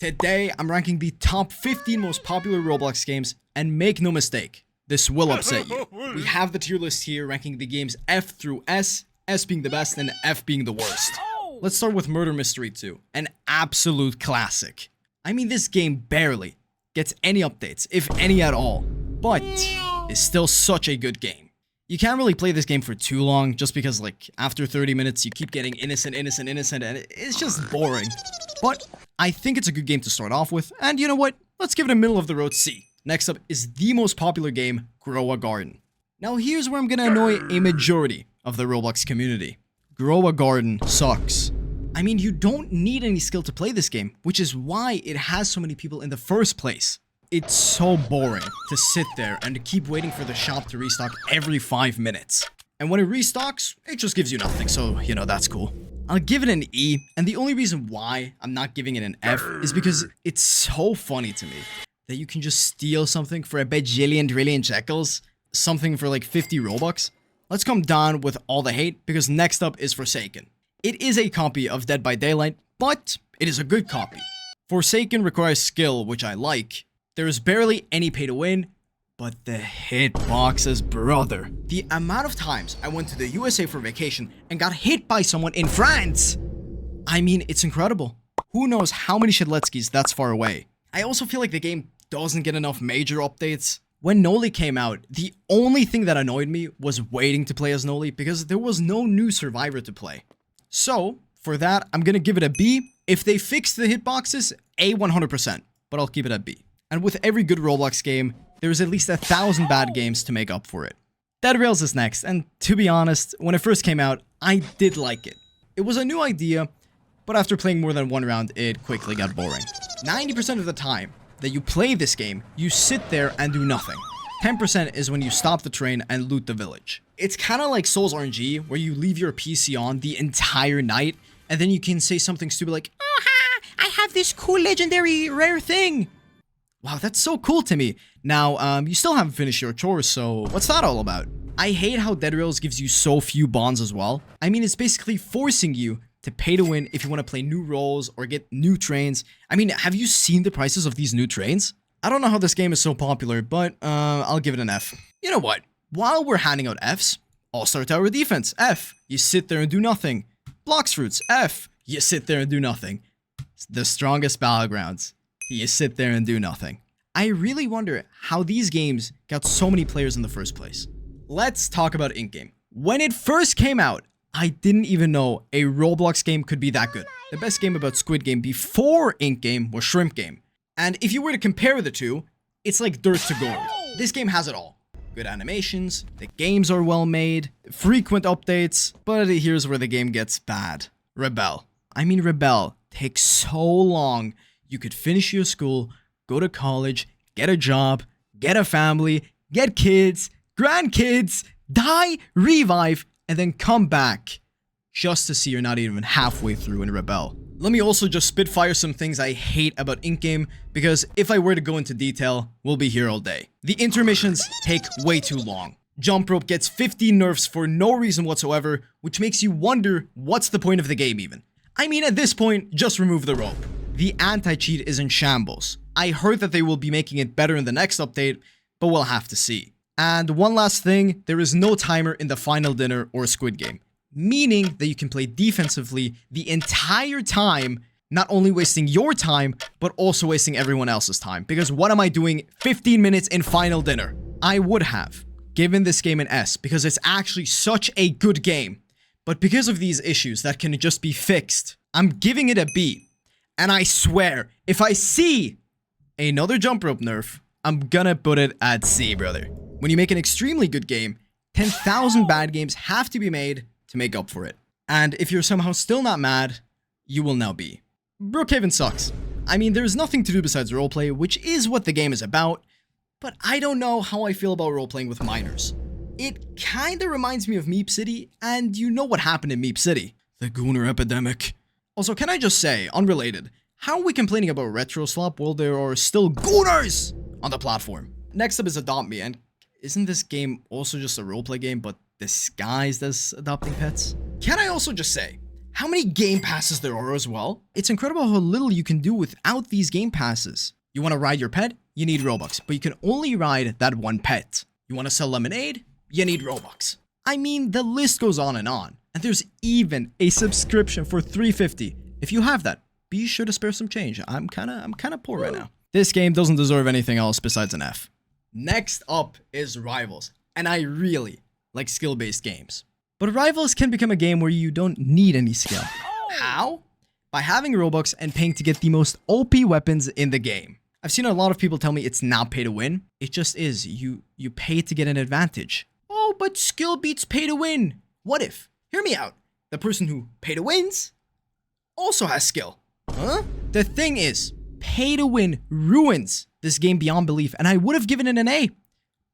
Today, I'm ranking the top 15 most popular Roblox games, and make no mistake, this will upset you. We have the tier list here ranking the games F through S, S being the best and F being the worst. Let's start with Murder Mystery 2, an absolute classic. I mean, this game barely gets any updates, if any at all, but is still such a good game. You can't really play this game for too long, just because, like, after 30 minutes, you keep getting innocent, and it's just boring. But I think it's a good game to start off with, and you know what? Let's give it a middle-of-the-road C. Next up is the most popular game, Grow a Garden. Now here's where I'm gonna annoy a majority of the Roblox community. Grow a Garden sucks. I mean, you don't need any skill to play this game, which is why it has so many people in the first place. It's so boring to sit there and keep waiting for the shop to restock every 5 minutes. And when it restocks, it just gives you nothing, so, you know, that's cool. I'll give it an E, and the only reason why I'm not giving it an F is because it's so funny to me that you can just steal something for a bajillion trillion shekels, something for like 50 Robux. Let's come down with all the hate, because next up is Forsaken. It is a copy of Dead by Daylight, but it is a good copy. Forsaken requires skill, which I like. There is barely any pay to win, but the hitboxes, brother. The amount of times I went to the USA for vacation and got hit by someone in France. I mean, it's incredible. Who knows how many Shedletskis that's far away. I also feel like the game doesn't get enough major updates. When Noli came out, the only thing that annoyed me was waiting to play as Noli because there was no new survivor to play. So, for that, I'm gonna give it a B. If they fix the hitboxes, A 100%, but I'll keep it at B. And with every good Roblox game, there's at least 1,000 bad games to make up for it. Dead Rails is next, and to be honest, when it first came out, I did like it. It was a new idea, but after playing more than one round, it quickly got boring. 90% of the time that you play this game, you sit there and do nothing. 10% is when you stop the train and loot the village. It's kind of like Souls RNG, where you leave your PC on the entire night, and then you can say something stupid like, "Oh ha, I have this cool legendary rare thing." Wow, that's so cool to me. Now, you still haven't finished your chores, so what's that all about? I hate how Dead Rails gives you so few bonds as well. I mean, it's basically forcing you to pay to win if you want to play new roles or get new trains. I mean, have you seen the prices of these new trains? I don't know how this game is so popular, but I'll give it an F. You know what? While we're handing out Fs, All-Star Tower Defense, F. You sit there and do nothing. Blox Fruits, F. You sit there and do nothing. The Strongest Battlegrounds. You sit there and do nothing. I really wonder how these games got so many players in the first place. Let's talk about Ingame. When it first came out, I didn't even know a Roblox game could be that good. The best game about Squid Game before Ingame was Shrimp Game. And if you were to compare the two, it's like dirt to gold. This game has it all. Good animations, the games are well made, frequent updates, but here's where the game gets bad. Rebel. I mean, Rebel takes so long. You could finish your school, go to college, get a job, get a family, get kids, grandkids, die, revive, and then come back just to see you're not even halfway through in Rebel. Let me also just spitfire some things I hate about Ingame, because if I were to go into detail, we'll be here all day. The intermissions take way too long. Jump rope gets 15 nerfs for no reason whatsoever, which makes you wonder what's the point of the game even. I mean, at this point, just remove the rope. The anti-cheat is in shambles. I heard that they will be making it better in the next update, but we'll have to see. And one last thing, there is no timer in the Final Dinner or Squid Game, meaning that you can play defensively the entire time, not only wasting your time, but also wasting everyone else's time. Because what am I doing 15 minutes in Final Dinner? I would have given this game an S because it's actually such a good game. But because of these issues that can just be fixed, I'm giving it a B. And I swear, if I see another jump rope nerf, I'm gonna put it at C, brother. When you make an extremely good game, 10,000 bad games have to be made to make up for it. And if you're somehow still not mad, you will now be. Brookhaven sucks. I mean, there's nothing to do besides roleplay, which is what the game is about, but I don't know how I feel about roleplaying with minors. It kinda reminds me of Meep City, and you know what happened in Meep City. The Gooner epidemic. Also, can I just say, unrelated, how are we complaining about retro slop while there are still gooners on the platform? Next up is Adopt Me, and isn't this game also just a roleplay game but disguised as adopting pets? Can I also just say, how many game passes there are as well. It's incredible how little you can do without these game passes. You want to ride your pet? You need Robux, but you can only ride that one pet. You want to sell lemonade? You need Robux. I mean, the list goes on. And there's even a subscription for $3.50. If you have that, be sure to spare some change. I'm kind of poor right now. This game doesn't deserve anything else besides an F. Next up is Rivals, and I really like skill-based games. But Rivals can become a game where you don't need any skill. How? By having Robux and paying to get the most OP weapons in the game. I've seen a lot of people tell me it's not pay to win. It just is. You pay to get an advantage. Oh, but skill beats pay to win. What if? Hear me out. The person who pay to wins also has skill. Huh? The thing is, pay to win ruins this game beyond belief, and I would have given it an A.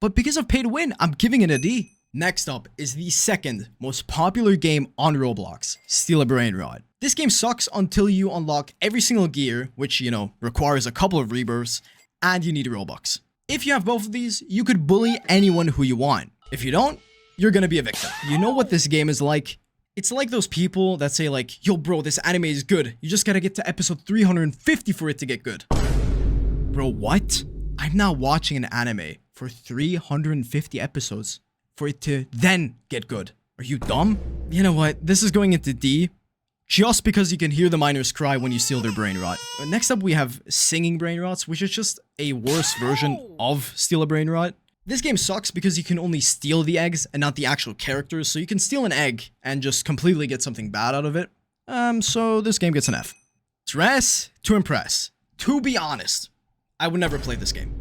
But because of pay to win, I'm giving it a D. Next up is the second most popular game on Roblox, Steal a Brainrot. This game sucks until you unlock every single gear, which, you know, requires a couple of rebirths, and you need Robux. If you have both of these, you could bully anyone who you want. If you don't, you're gonna be a victim. You know what this game is like? It's like those people that say like, yo bro, this anime is good. You just gotta get to episode 350 for it to get good. Bro, what? I'm now watching an anime for 350 episodes for it to then get good. Are you dumb? You know what? This is going into D. Just because you can hear the miners cry when you steal their brainrot. Next up, we have singing brainrots, which is just a worse version of Steal a Brainrot. This game sucks because you can only steal the eggs and not the actual characters, so you can steal an egg and just completely get something bad out of it. So this game gets an F. Dress to impress. To be honest, I would never play this game.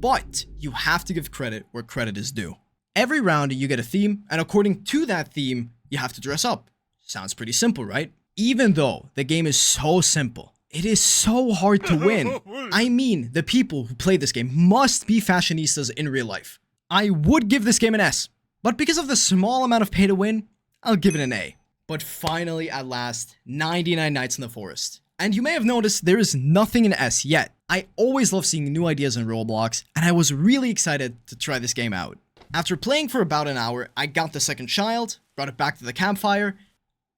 But you have to give credit where credit is due. Every round you get a theme, and according to that theme, you have to dress up. Sounds pretty simple, right? Even though the game is so simple, it is so hard to win. I mean, the people who play this game must be fashionistas in real life. I would give this game an S, but because of the small amount of pay to win, I'll give it an A. But finally, at last, 99 Nights in the Forest. And you may have noticed there is nothing in S yet. I always love seeing new ideas in Roblox, and I was really excited to try this game out. After playing for about an hour, I got the second child, brought it back to the campfire,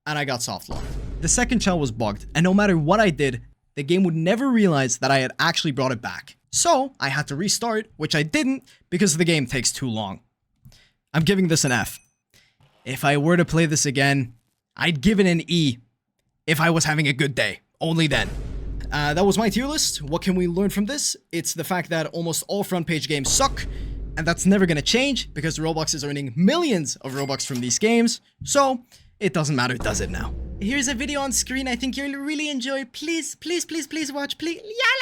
and I got soft locked. The second child was bugged, and no matter what I did, the game would never realize that I had actually brought it back. So I had to restart, which I didn't because the game takes too long. I'm giving this an F. If I were to play this again, I'd give it an E. If I was having a good day, only then. That was my tier list. What can we learn from this? It's the fact that almost all front page games suck, and that's never gonna change because Roblox is earning millions of Robux from these games. So it doesn't matter, does it now? Here's a video on screen I think you'll really enjoy. Please, please, please, please watch. Please. Yeah.